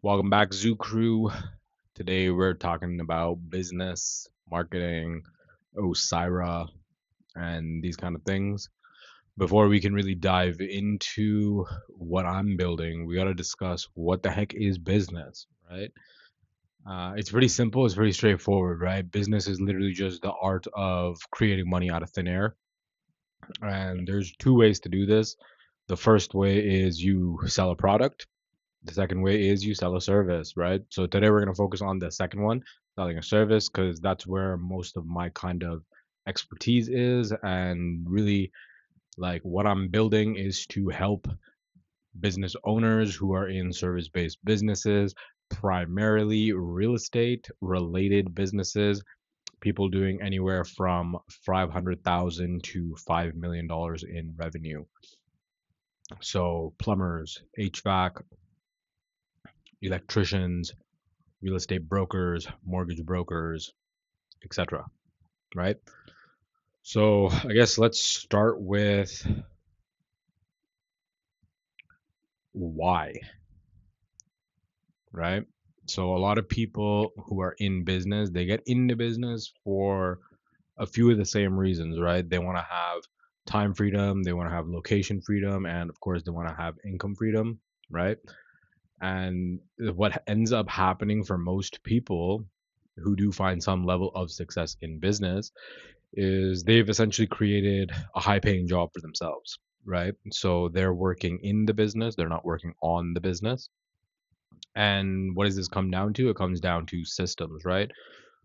Welcome back, Zoo Crew. Today we're talking about business, marketing, Osira, and these kind of things. Before we can really dive into what I'm building, we got to discuss what the heck is business, right? It's pretty simple, it's pretty straightforward, right? Business is literally just the art of creating money out of thin air. And there's two ways to do this. The first way is you sell a product. The second way is you sell a service, right? So today we're going to focus on the second one, selling a service, because that's where most of my kind of expertise is. And really, like what I'm building is to help business owners who are in service based businesses, primarily real estate related businesses, people doing anywhere from 500,000 to $5 million in revenue. So plumbers, HVAC, electricians, real estate brokers, mortgage brokers, etc. Right? So I guess let's start with why, right? So a lot of people who are in business, they get into business for a few of the same reasons, right? They want to have time freedom, they want to have location freedom, and of course they want to have income freedom, right? And what ends up happening for most people who do find some level of success in business is they've essentially created a high paying job for themselves, right? So they're working in the business, they're not working on the business. And what does this come down to? It comes down to systems, right?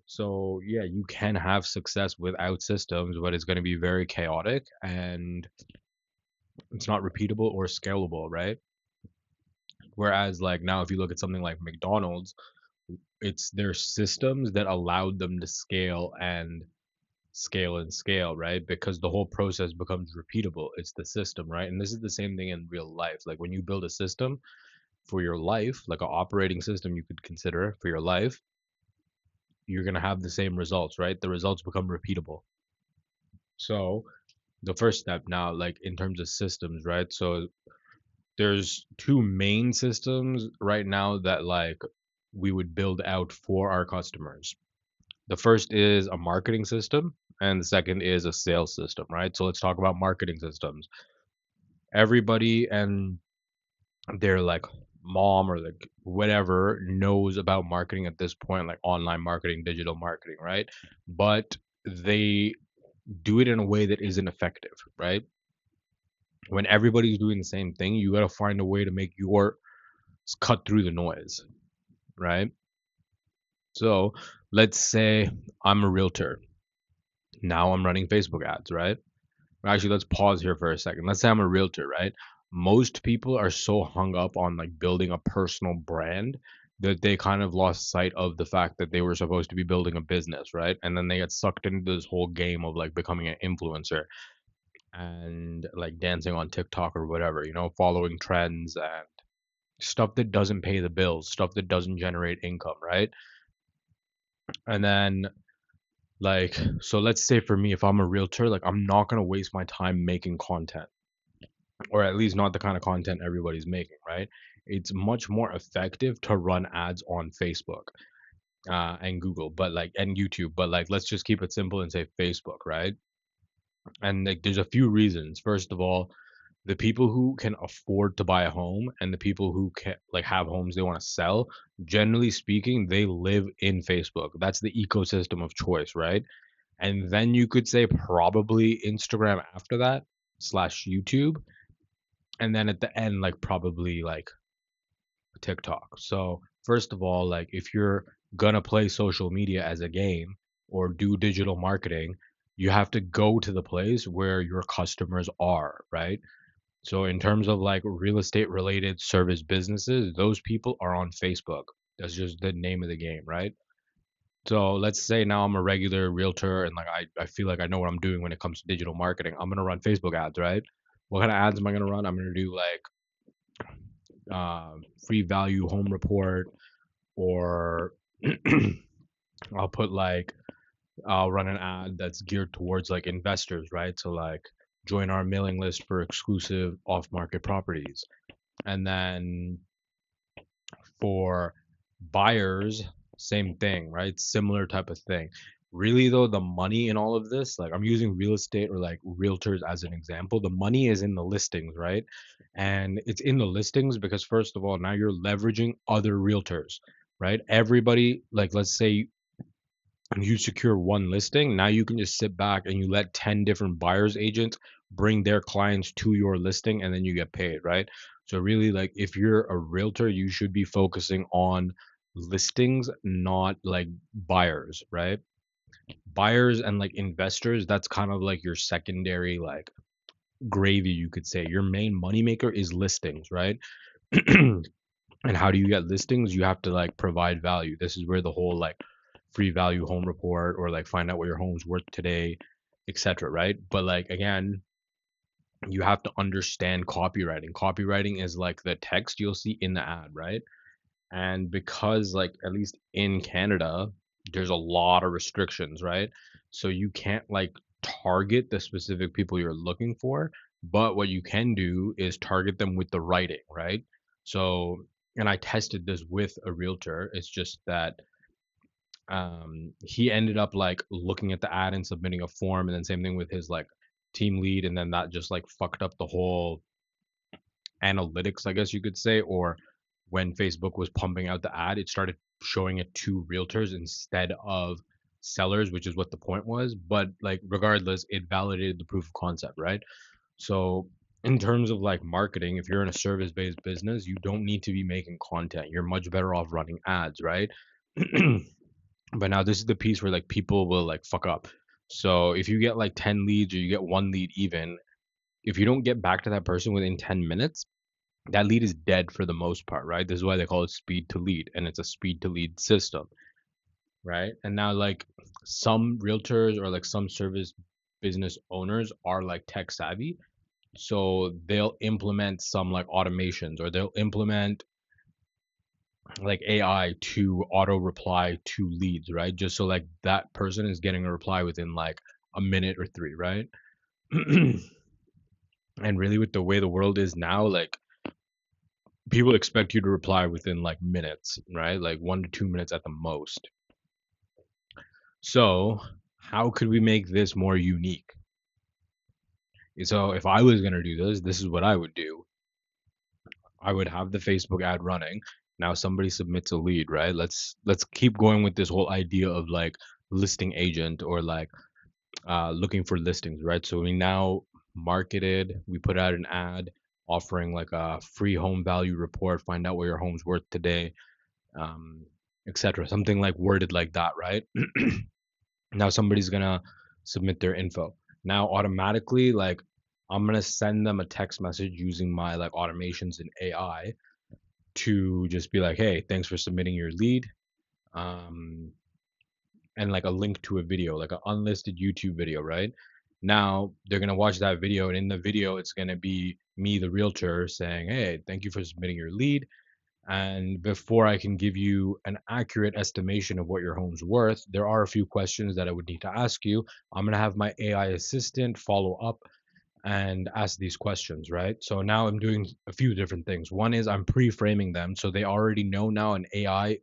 So, yeah, you can have success without systems, but it's going to be very chaotic and it's not repeatable or scalable, right? Whereas, like, now if you look at something like McDonald's, it's their systems that allowed them to scale, right? Because the whole process becomes repeatable. It's the system, right? And this is the same thing in real life. Like when you build a system for your life, like an operating system you could consider for your life, you're going to have the same results, right? The results become repeatable. So, the first step now, like in terms of systems, right? So, there's two main systems right now that like we would build out for our customers. The first is a marketing system, and the second is a sales system, right? So let's talk about marketing systems. Everybody and their like mom or like whatever knows about marketing at this point, like online marketing, digital marketing, right? But they do it in a way that isn't effective, right? When everybody's doing the same thing, you got to find a way to make your cut through the noise, right? So let's say I'm a realtor. Now I'm running Facebook ads, right? Actually, let's pause here for a second. Let's say I'm a realtor, right? Most people are so hung up on like building a personal brand that they kind of lost sight of the fact that they were supposed to be building a business, right? And then they get sucked into this whole game of like becoming an influencer and like dancing on TikTok or whatever, following trends and stuff that doesn't pay the bills, stuff that doesn't generate income, right? And then so let's say for me, if I'm a realtor, like I'm not gonna waste my time making content, or at least not the kind of content everybody's making, right? It's much more effective to run ads on Facebook and Google, but like and YouTube, but like let's just keep it simple and say Facebook, right? And like there's a few reasons. First of all, the people who can afford to buy a home and the people who can like have homes they want to sell, generally speaking, they live in Facebook. That's the ecosystem of choice, right? And then you could say probably Instagram after that slash YouTube, and then at the end like probably like TikTok. So first of all, like if you're gonna play social media as a game or do digital marketing, you have to go to the place where your customers are, right? So in terms of like real estate related service businesses, those people are on Facebook. That's just the name of the game, right? So let's say now I'm a regular realtor and like I feel like I know what I'm doing when it comes to digital marketing. I'm gonna run Facebook ads, right? What kind of ads am I gonna run? I'm gonna do like free value home report, or I'll put like I'll run an ad that's geared towards like investors, right? So like join our mailing list for exclusive off market properties. And then For buyers, same thing, right? Similar type of thing. Really though, the money in all of this, like I'm using real estate or like realtors as an example, the money is in the listings, right? And it's in the listings because first of all, now you're leveraging other realtors, right? Everybody, like let's say you secure one listing, now you can just sit back and you let 10 different buyers agents bring their clients to your listing and then you get paid, right? So really like if you're a realtor, you should be focusing on listings, not like buyers, right? Buyers and like investors, that's kind of like your secondary like gravy, you could say. Your main moneymaker is listings, right? And how do you get listings? You have to like provide value. This is where the whole like free value home report or like find out what your home's worth today, etc. Right? But like again, you have to understand copywriting. Copywriting is like the text you'll see in the ad, right? And because like at least in Canada, there's a lot of restrictions, right? So you can't like target the specific people you're looking for, but what you can do is target them with the writing, right? So, and I tested this with a realtor. It's just that he ended up like looking at the ad and submitting a form, and then same thing with his like team lead, and then that just like fucked up the whole analytics, I guess you could say, or when Facebook was pumping out the ad, it started showing it to realtors instead of sellers, which is what the point was. But like regardless, it validated the proof of concept, right? So in terms of like marketing, if you're in a service-based business, you don't need to be making content. You're much better off running ads, right? But now this is the piece where like people will like fuck up. So if you get like 10 leads or you get one lead even, if you don't get back to that person within 10 minutes, that lead is dead for the most part, right? This is why they call it speed to lead, and it's a speed to lead system, right? And now like some realtors or like some service business owners are like tech savvy, so they'll implement some like automations or they'll implement like AI to auto reply to leads, right? Just so like that person is getting a reply within like a minute or three, right? And really with the way the world is now, like people expect you to reply within like minutes, right? Like 1 to 2 minutes at the most. So, how could we make this more unique? So, if I was going to do this, this is what I would do. I would have the Facebook ad running. Now somebody submits a lead, right? Let's keep going with this whole idea of like listing agent or like looking for listings, right? So we now marketed, we put out an ad offering like a free home value report, find out what your home's worth today, um, etc. Something like worded like that, right? Now somebody's gonna submit their info. Now automatically, like I'm gonna send them a text message using my like automations in AI to just be like, hey, thanks for submitting your lead. Um, and like a link to a video, like an unlisted YouTube video, right? Now they're gonna watch that video, and in the video, it's gonna be me, the realtor, saying, "Hey, thank you for submitting your lead. And before I can give you an accurate estimation of what your home's worth, there are a few questions that I would need to ask you. I'm gonna have my AI assistant follow up and ask these questions, right? So now I'm doing a few different things. One is I'm pre-framing them, so they already know now an AI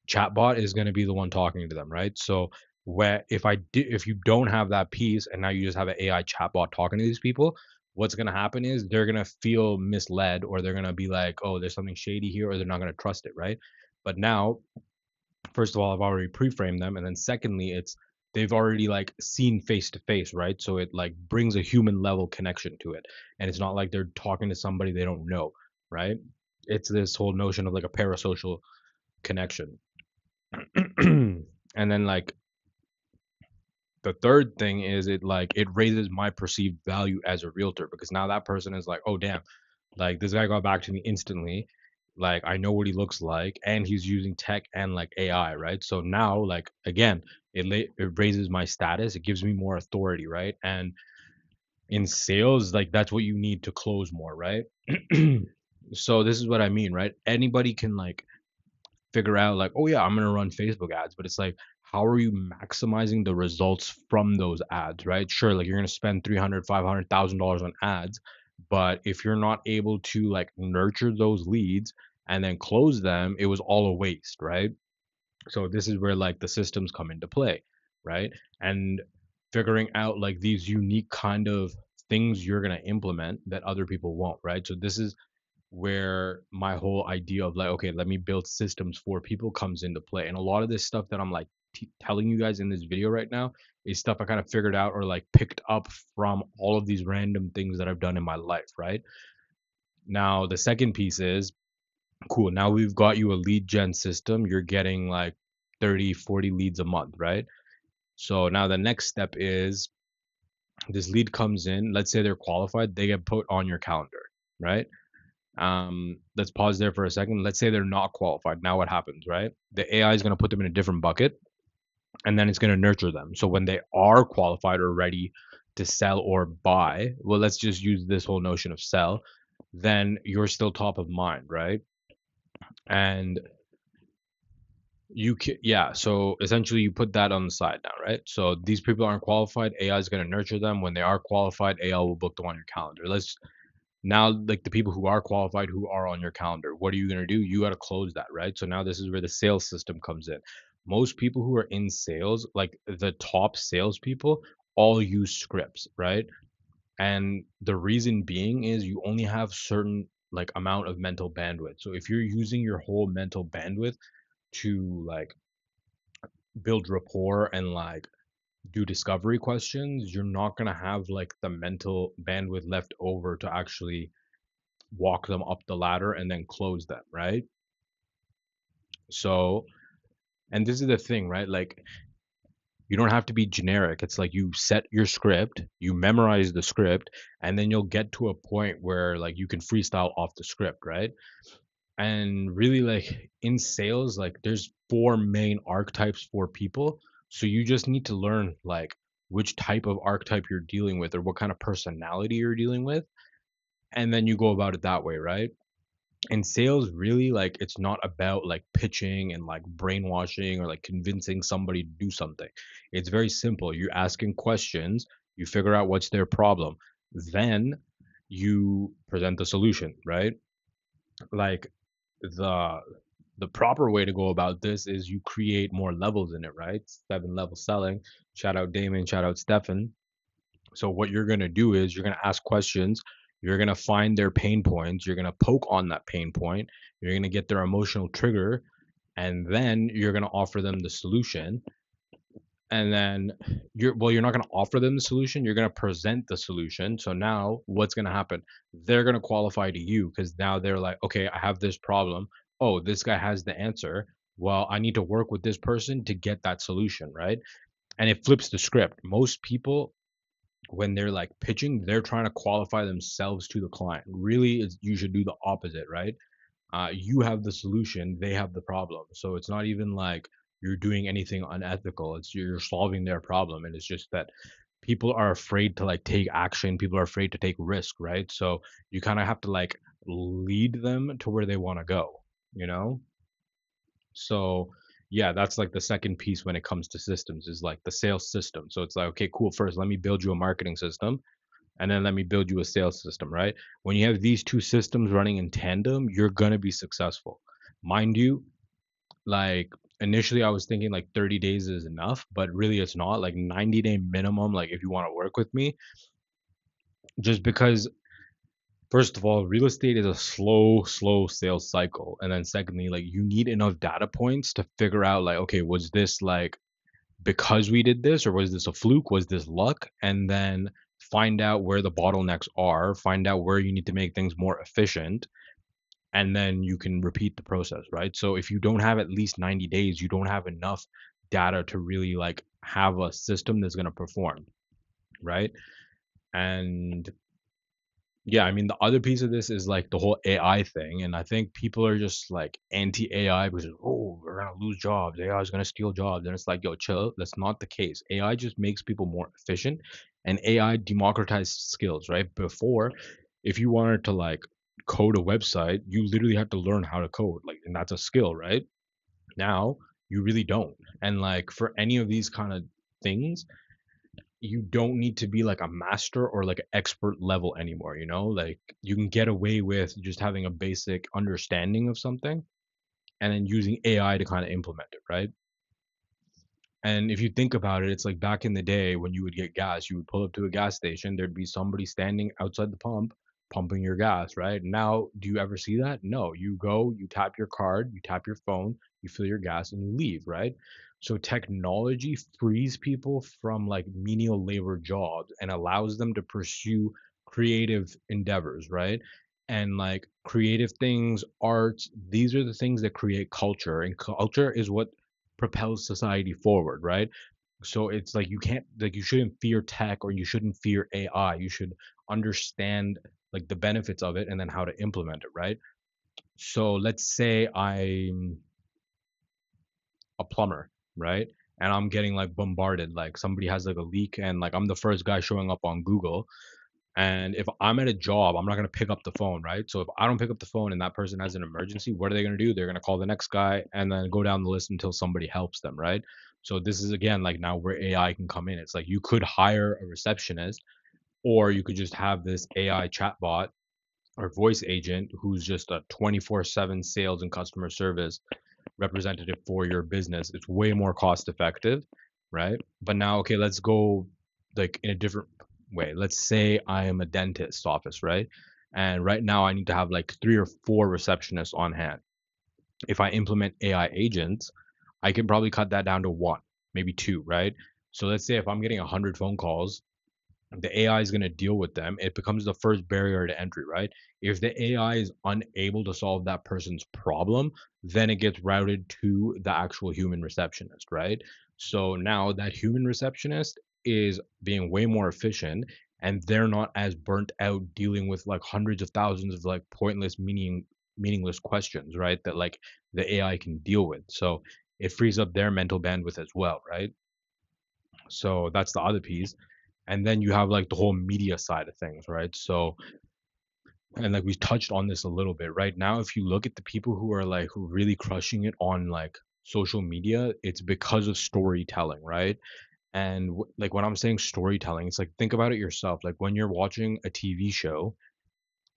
chatbot is going to be the one talking to them, right? So where if you don't have that piece and now you just have an AI chatbot talking to these people, what's going to happen is they're going to feel misled or they're going to be like, oh, there's something shady here, or they're not going to trust it, right? But now, first of all, I've already pre-framed them, and then secondly, it's they've already like seen face to face, right? So it like brings a human level connection to it, and it's not like they're talking to somebody they don't know, right? It's this whole notion of like a parasocial connection. And then like the third thing is it raises my perceived value as a realtor because now that person is like, oh damn, like this guy got back to me instantly. Like I know what he looks like and he's using tech and like AI, right? So now like again, it raises my status, it gives me more authority, right? And in sales, like that's what you need to close more, right? So this is what I mean, right? Anybody can like figure out like, oh yeah, I'm gonna run Facebook ads, but it's like, how are you maximizing the results from those ads, right? Sure, like you're gonna spend 300, $500,000 on ads, but if you're not able to like nurture those leads and then close them, it was all a waste, right? So this is where like the systems come into play, right? And figuring out like these unique kind of things you're going to implement that other people won't, right? So this is where my whole idea of like, okay, let me build systems for people comes into play. And a lot of this stuff that I'm like telling you guys in this video right now is stuff I kind of figured out or like picked up from all of these random things that I've done in my life, right? Now, the second piece is cool. Now we've got you a lead gen system. You're getting like 30, 40 leads a month, right? So now the next step is this lead comes in. Let's say they're qualified, they get put on your calendar, right? Let's pause there for a second. Let's say they're not qualified. Now what happens, right? The AI is going to put them in a different bucket and then it's going to nurture them. So when they are qualified or ready to sell or buy, well, let's just use this whole notion of sell, then you're still top of mind, right? And you can, yeah, so essentially you put that on the side now, right? So these people aren't qualified, AI is going to nurture them. When they are qualified, AI will book them on your calendar. Let's now, like the people who are qualified, who are on your calendar, what are you going to do? You got to close that, right? So now this is where the sales system comes in. Most people who are in sales, like the top salespeople, all use scripts, right? And the reason being is you only have certain like amount of mental bandwidth. So if you're using your whole mental bandwidth to like build rapport and like do discovery questions, you're not going to have like the mental bandwidth left over to actually walk them up the ladder and then close them, right? So, and this is the thing, right? Like, you don't have to be generic. It's like you set your script, you memorize the script, and then you'll get to a point where like you can freestyle off the script, right? And really, like in sales, like there's four main archetypes for people. So you just need to learn like which type of archetype you're dealing with or what kind of personality you're dealing with. And then you go about it that way, right? In sales really like it's not about like pitching and like brainwashing or like convincing somebody to do something. It's very simple. You're asking questions, you figure out what's their problem, then you present the solution, right? Like the the proper way to go about this is you create more levels in it, right? 7 level selling. Shout out Damon, shout out Stefan. So what you're going to do is you're going to ask questions, you're going to find their pain points, you're going to poke on that pain point, you're going to get their emotional trigger, and then you're going to offer them the solution. And then you're not going to offer them the solution, you're going to present the solution. So now what's going to happen? They're going to qualify to you because now they're like, okay, I have this problem. Oh, this guy has the answer. Well, I need to work with this person to get that solution, right? And it flips the script. Most people when they're like pitching, they're trying to qualify themselves to the client. Really, you should do the opposite, right? You have the solution, they have the problem. So it's not even like you're doing anything unethical. It's you're solving their problem, and it's just that people are afraid to like take action. People are afraid to take risk, right? So you kind of have to like lead them to where they want to go, you know? So yeah, that's like the second piece when it comes to systems is like the sales system. So it's like, okay, cool. First, let me build you a marketing system and then let me build you a sales system, right? When you have these two systems running in tandem, you're going to be successful. Mind you, like initially I was thinking like 30 days is enough, but really it's not. Like 90-day minimum, like if you want to work with me, just because first of all, real estate is a slow sales cycle. And then secondly, like you need enough data points to figure out like, okay, was this like because we did this or was this a fluke? Was this luck? And then find out where the bottlenecks are, find out where you need to make things more efficient, and then you can repeat the process, right? So if you don't have at least 90 days, you don't have enough data to really like have a system that's going to perform, right? And yeah, I mean, the other piece of this is like the whole AI thing. And I think people are just like anti AI because, oh, we're going to lose jobs. AI is going to steal jobs. And it's like, yo, chill. That's not the case. AI just makes people more efficient and AI democratized skills, right? Before, if you wanted to like code a website, you literally had to learn how to code. Like, and that's a skill, right? Now, you really don't. And like for any of these kind of things, you don't need to be like a master or like an expert level anymore, you know? Like you can get away with just having a basic understanding of something and then using AI to kind of implement it, right? And if you think about it, it's like back in the day when you would get gas, you would pull up to a gas station, there'd be somebody standing outside the pump pumping your gas, right? Now, do you ever see that? No. You go, you tap your card, you tap your phone, you fill your gas, and you leave, right? So technology frees people from like menial labor jobs and allows them to pursue creative endeavors, right? And like creative things, arts, these are the things that create culture, and culture is what propels society forward, right? So it's like you can't like you shouldn't fear tech or you shouldn't fear AI. You should understand like the benefits of it and then how to implement it, right? So let's say I'm a plumber, right? And I'm getting like bombarded, like somebody has like a leak and like I'm the first guy showing up on Google. And if I'm at a job, I'm not going to pick up the phone, right? So if I don't pick up the phone and that person has an emergency, what are they going to do? They're going to call the next guy and then go down the list until somebody helps them, right? So this is again like now where AI can come in. It's like you could hire a receptionist or you could just have this AI chatbot or voice agent who's just a 24/7 sales and customer service representative for your business. It's way more cost effective, right? But now, okay, let's go like in a different way. Let's say I am a dentist office, right? And right now I need to have like 3 or 4 receptionists on hand. If I implement AI agents, I can probably cut that down to one, maybe two, right? So let's say if I'm getting 100 phone calls, the AI is going to deal with them. It becomes the first barrier to entry, right? If the AI is unable to solve that person's problem, then it gets routed to the actual human receptionist, right? So now that human receptionist is being way more efficient and they're not as burnt out dealing with like hundreds of thousands of like pointless meaningless questions, right? That like the AI can deal with. So it frees up their mental bandwidth as well, right? So that's the other piece. And then you have like the whole media side of things, right? So, and like we touched on this a little bit right now, if you look at the people who are like who really crushing it on like social media, it's because of storytelling, right? And like when I'm saying storytelling, it's like think about it yourself. Like when you're watching a TV show,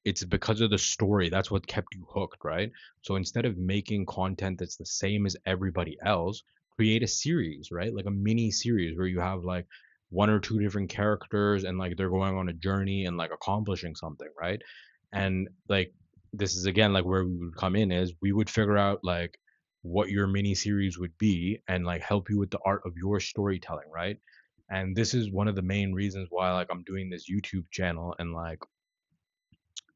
it's because of the story. That's what kept you hooked, right? So instead of making content that's the same as everybody else, create a series, right? Like a mini series where you have like 1 or 2 different characters and like they're going on a journey and like accomplishing something, right? And like this is again like where we would come in is we would figure out like what your mini series would be and like help you with the art of your storytelling, right? And this is one of the main reasons why like I'm doing this YouTube channel and like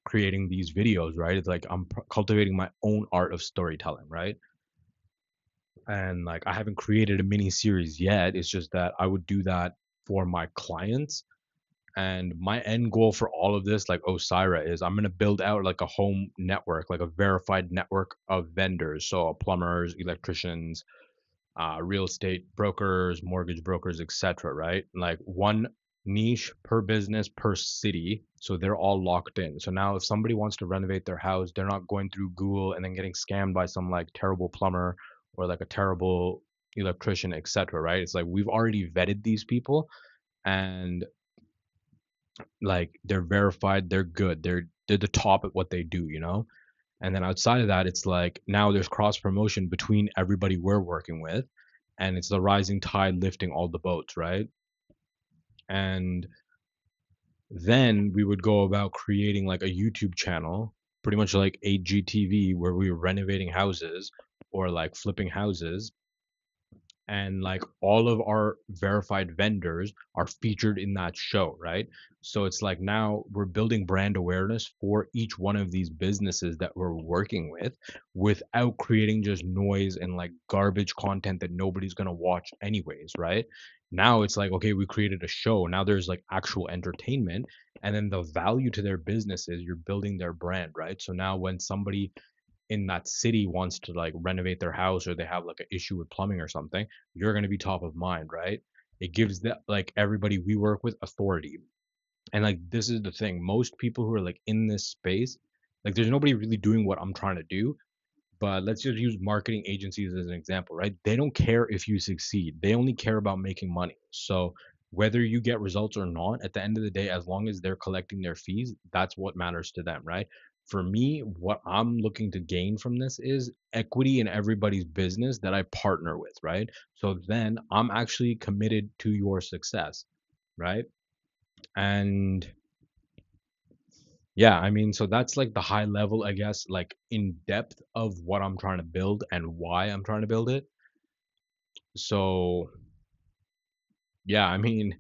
creating these videos, right? It's like I'm cultivating my own art of storytelling, right? And like I haven't created a mini series yet. It's just that I would do that for my clients. And my end goal for all of this, like Osira, is I'm gonna build out like a home network, like a verified network of vendors. So plumbers, electricians, real estate brokers, mortgage brokers, etc. Right? Like one niche per business per city, so they're all locked in. So now if somebody wants to renovate their house, they're not going through Google and then getting scammed by some like terrible plumber or like a terrible electrician, etc. Right? It's like we've already vetted these people and like they're verified, they're good, they're the top at what they do, you know. And then outside of that, it's like now there's cross promotion between everybody we're working with, and it's the rising tide lifting all the boats, right? And then we would go about creating like a YouTube channel, pretty much like HGTV, where we were renovating houses or like flipping houses, and like all of our verified vendors are featured in that show, right? So it's like now we're building brand awareness for each one of these businesses that we're working with without creating just noise and like garbage content that nobody's going to watch anyways, right? Now it's like okay, we created a show. Now there's like actual entertainment, and then the value to their business is you're building their brand, right? So now when somebody in that city wants to like renovate their house or they have like an issue with plumbing or something, you're going to be top of mind, right? It gives that like everybody we work with authority. And like this is the thing, most people who are like in this space, like there's nobody really doing what I'm trying to do. But let's just use marketing agencies as an example, right? They don't care if you succeed. They only care about making money. So whether you get results or not, at the end of the day, as long as they're collecting their fees, that's what matters to them, right? For me, what I'm looking to gain from this is equity in everybody's business that I partner with, right? So then I'm actually committed to your success, right? And yeah, I mean, so that's like the high level, I guess, like in depth of what I'm trying to build and why I'm trying to build it. So yeah, I mean,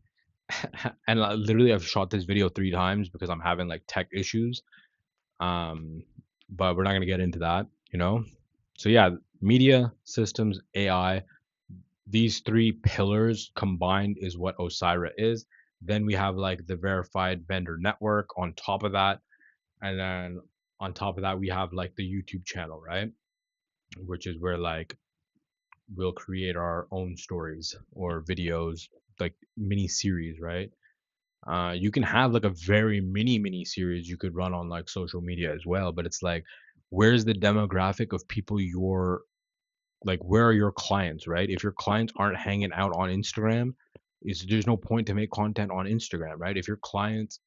and literally I've shot this video 3 times because I'm having like tech issues. Um, but we're not gonna get into that, you know. So yeah, media, systems, AI, these three pillars combined is what Osira is. Then we have like the verified vendor network on top of that, and then on top of that we have like the YouTube channel, right? Which is where like we'll create our own stories or videos, like mini series, right? You can have like a very mini series you could run on like social media as well, but it's like, where's the demographic of people you're like, where are your clients, right? If your clients aren't hanging out on Instagram, is there's no point to make content on Instagram, right? If your clients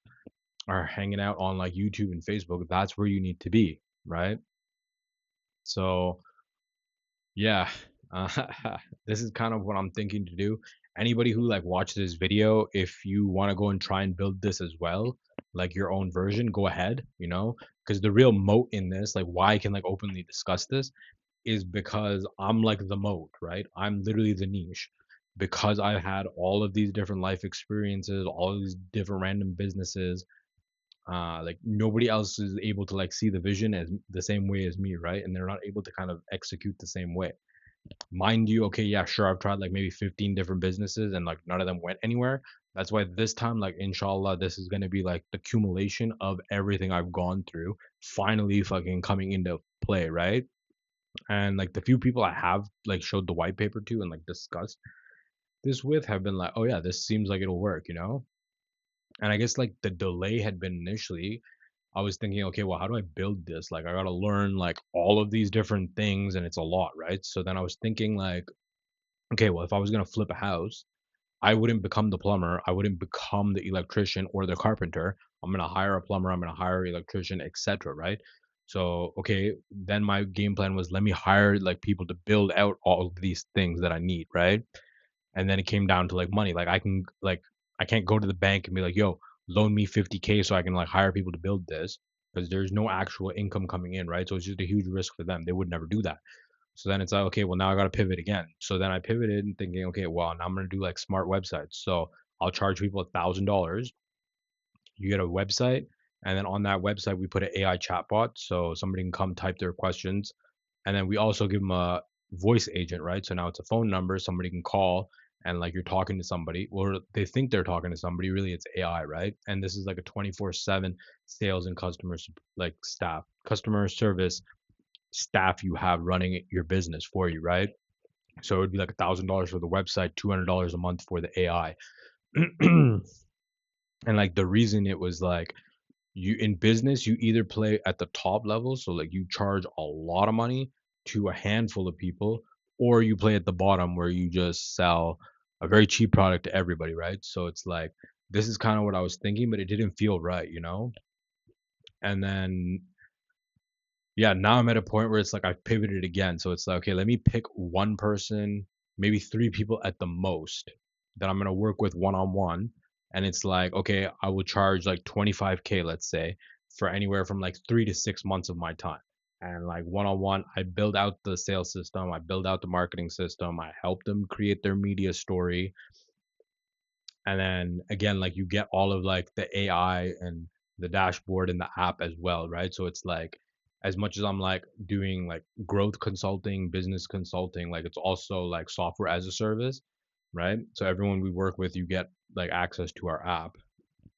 are hanging out on like YouTube and Facebook, that's where you need to be, right? So yeah, uh, this is kind of what I'm thinking to do. Anybody who like watches this video, if you want to go and try and build this as well, like your own version, go ahead, you know, because the real moat in this, like why I can like openly discuss this, is because I'm like the moat, right? I'm literally the niche because I've had all of these different life experiences, all of these different random businesses. Like nobody else is able to like see the vision as the same way as me, right? And they're not able to kind of execute the same way. Mind you, okay, yeah, sure, I've tried like maybe 15 different businesses and like none of them went anywhere. That's why this time, like, inshallah, this is going to be like the accumulation of everything I've gone through finally fucking coming into play, right? And like the few people I have like showed the white paper to and like discussed this with have been like, oh yeah, this seems like it'll work, you know? And I guess like the delay had been initially, I was thinking, okay, well, how do I build this? Like, I got to learn like all of these different things and it's a lot, right? So then I was thinking, like, okay, well, if I was going to flip a house, I wouldn't become the plumber. I wouldn't become the electrician or the carpenter. I'm going to hire a plumber. I'm going to hire an electrician, etc. Right. So, okay, then my game plan was let me hire like people to build out all of these things that I need. Right. And then it came down to like money. Like, I can't go to the bank and be like, yo, loan me 50K so I can like hire people to build this because there's no actual income coming in. Right. So it's just a huge risk for them. They would never do that. So then it's like, okay, well, now I got to pivot again. So then I pivoted and thinking, okay, well, now I'm going to do like smart websites. So I'll charge people $1,000. You get a website. And then on that website, we put an AI chatbot. So somebody can come type their questions. And then we also give them a voice agent, right? So now it's a phone number. Somebody can call and like you're talking to somebody, or they think they're talking to somebody. Really, it's AI, right? And this is like a 24/7 sales and like staff, customer service staff you have running your business for you, right? So it would be like $1,000 for the website, $200 a month for the AI. And like the reason it was like you in business, you either play at the top level, so like you charge a lot of money to a handful of people, or you play at the bottom where you just sell a very cheap product to everybody, right? So it's like this is kind of what I was thinking, but it didn't feel right, you know? And then yeah, now I'm at a point where it's like I've pivoted again. So it's like, okay, let me pick one person, maybe 3 people at the most that I'm gonna work with one on one. And it's like, okay, I will charge like 25K, let's say, for anywhere from like 3 to 6 months of my time. And like one on one, I build out the sales system, I build out the marketing system, I help them create their media story, and then again like you get all of like the AI and the dashboard and the app as well, right? So it's like as much as I'm like doing like growth consulting, business consulting, like it's also like software as a service, right? So everyone we work with, you get like access to our app.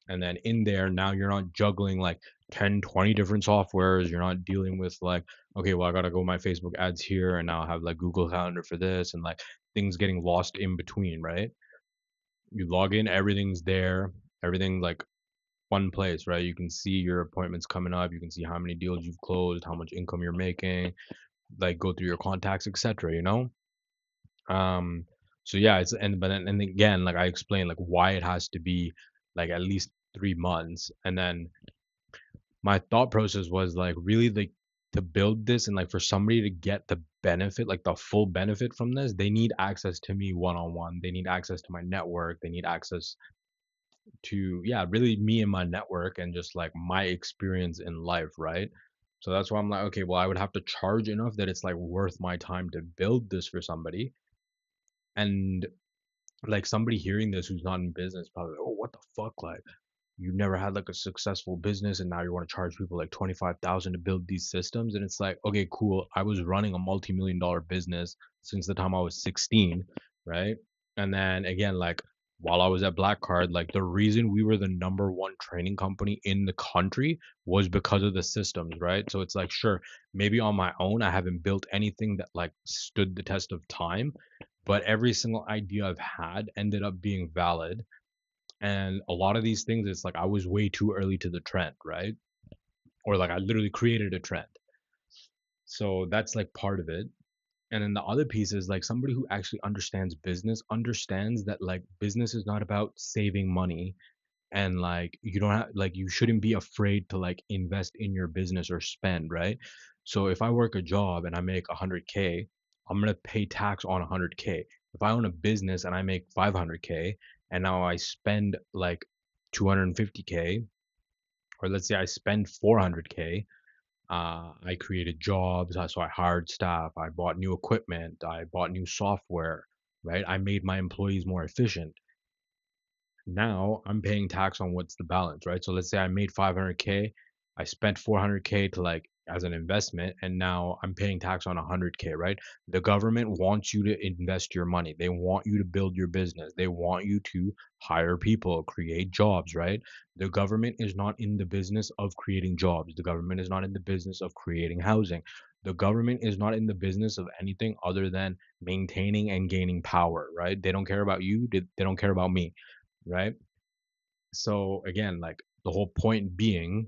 And then in there now you're not juggling like 10, 20 different softwares. You're not dealing with like, okay, well, I gotta go my Facebook ads here and now I have like Google Calendar for this and like things getting lost in between, right? You log in, everything's there, everything like one place, right? You can see your appointments coming up, you can see how many deals you've closed, how much income you're making, like go through your contacts, etc., you know? Um, So yeah, it's and but then and again, like I explained, like why it has to be like at least 3 months, and then my thought process was like really like to build this and like for somebody to get the benefit, like the full benefit from this, they need access to me one on one. They need access to my network. They need access to yeah, really me and my network and just like my experience in life, right? So that's why I'm like, okay, well, I would have to charge enough that it's like worth my time to build this for somebody. And like somebody hearing this who's not in business probably, oh, what the fuck? Like you never had like a successful business and now you want to charge people like 25,000 to build these systems, and it's like, okay, cool, I was running a multi-million dollar business since the time I was 16, right? And then again, like while I was at Black Card, like the reason we were the number one training company in the country was because of the systems, right? So it's like, sure, maybe on my own I haven't built anything that like stood the test of time, but every single idea I've had ended up being valid. And a lot of these things, it's like I was way too early to the trend, right? Or like I literally created a trend. So that's like part of it. And then the other piece is like somebody who actually understands business understands that like business is not about saving money, and like you don't have like you shouldn't be afraid to like invest in your business or spend, right? So if I work a job and I make 100K, I'm going to pay tax on 100K. If I own a business and I make 500K and now I spend like 250K, or let's say I spend 400K, I created jobs, so I hired staff, I bought new equipment, I bought new software, right? I made my employees more efficient. Now I'm paying tax on what's the balance, right? So let's say I made 500K, I spent 400K to like as an investment, and now I'm paying tax on 100K, right? The government wants you to invest your money. They want you to build your business. They want you to hire people, create jobs, right? The government is not in the business of creating jobs. The government is not in the business of creating housing. The government is not in the business of anything other than maintaining and gaining power, right? They don't care about you. They don't care about me, right? So again, like the whole point being,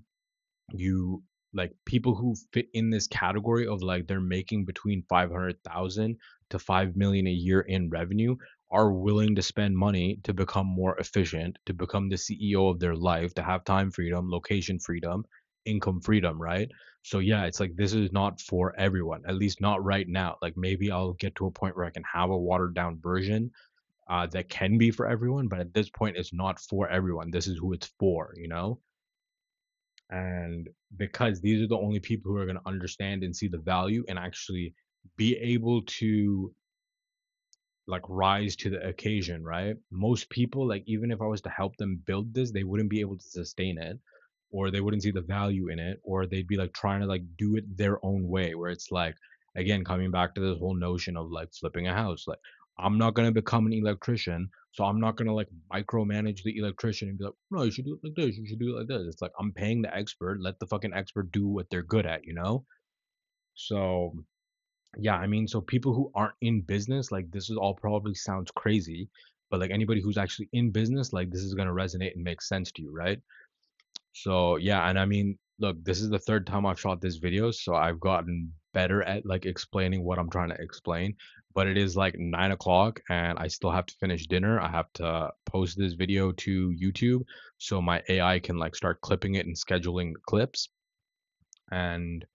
you like people who fit in this category of like they're making between 500,000 to 5 million a year in revenue are willing to spend money to become more efficient, to become the CEO of their life, to have time freedom, location freedom, income freedom, right? So yeah, it's like this is not for everyone, at least not right now. Like maybe I'll get to a point where I can have a watered down version that can be for everyone, but at this point, it's not for everyone. This is who it's for, you know? And because these are the only people who are going to understand and see the value and actually be able to like rise to the occasion, right? Most people, like, even if I was to help them build this, they wouldn't be able to sustain it, or they wouldn't see the value in it, or they'd be like trying to like do it their own way, where it's like, again, coming back to this whole notion of like flipping a house. Like, I'm not going to become an electrician, so I'm not going to like micromanage the electrician and be like, no, you should do it like this, you should do it like this. It's like, I'm paying the expert, let the fucking expert do what they're good at, you know? So yeah, I mean, so people who aren't in business, like this is all probably sounds crazy, but like anybody who's actually in business, like this is gonna resonate and make sense to you, right? So yeah, and I mean, look, this is the third time I've shot this video, so I've gotten better at like explaining what I'm trying to explain. But it is like 9 o'clock and I still have to finish dinner. I have to post this video to YouTube so my AI can like start clipping it and scheduling the clips. And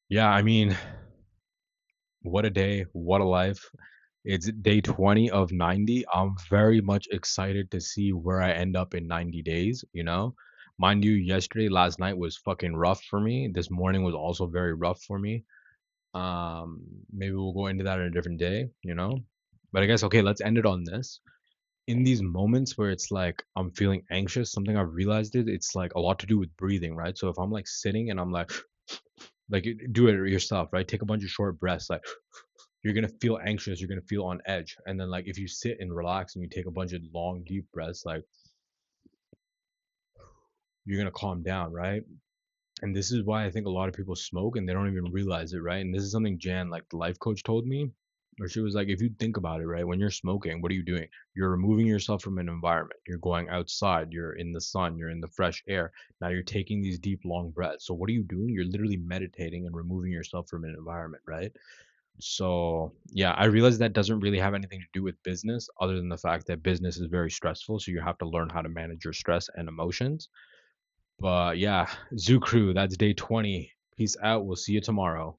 yeah, I mean, what a day, what a life. It's day 20 of 90. I'm very much excited to see where I end up in 90 days, you know? Mind you, last night was fucking rough for me. This morning was also very rough for me. Maybe we'll go into that in a different day, you know? But I guess, okay, let's end it on this. In these moments where it's like I'm feeling anxious, something I've realized is it's like a lot to do with breathing, right? So if I'm like sitting and I'm like do it yourself, right? Take a bunch of short breaths, like you're gonna feel anxious, you're gonna feel on edge. And then like if you sit and relax and you take a bunch of long, deep breaths, like you're gonna calm down, right? And this is why I think a lot of people smoke and they don't even realize it, right? And this is something Jan, like the life coach, told me, where she was like, if you think about it, right, when you're smoking, what are you doing? You're removing yourself from an environment. You're going outside, you're in the sun, you're in the fresh air. Now you're taking these deep, long breaths. So what are you doing? You're literally meditating and removing yourself from an environment, right? So, yeah, I realize that doesn't really have anything to do with business other than the fact that business is very stressful, so you have to learn how to manage your stress and emotions. But yeah, Zoo Crew, that's day 20. Peace out. We'll see you tomorrow.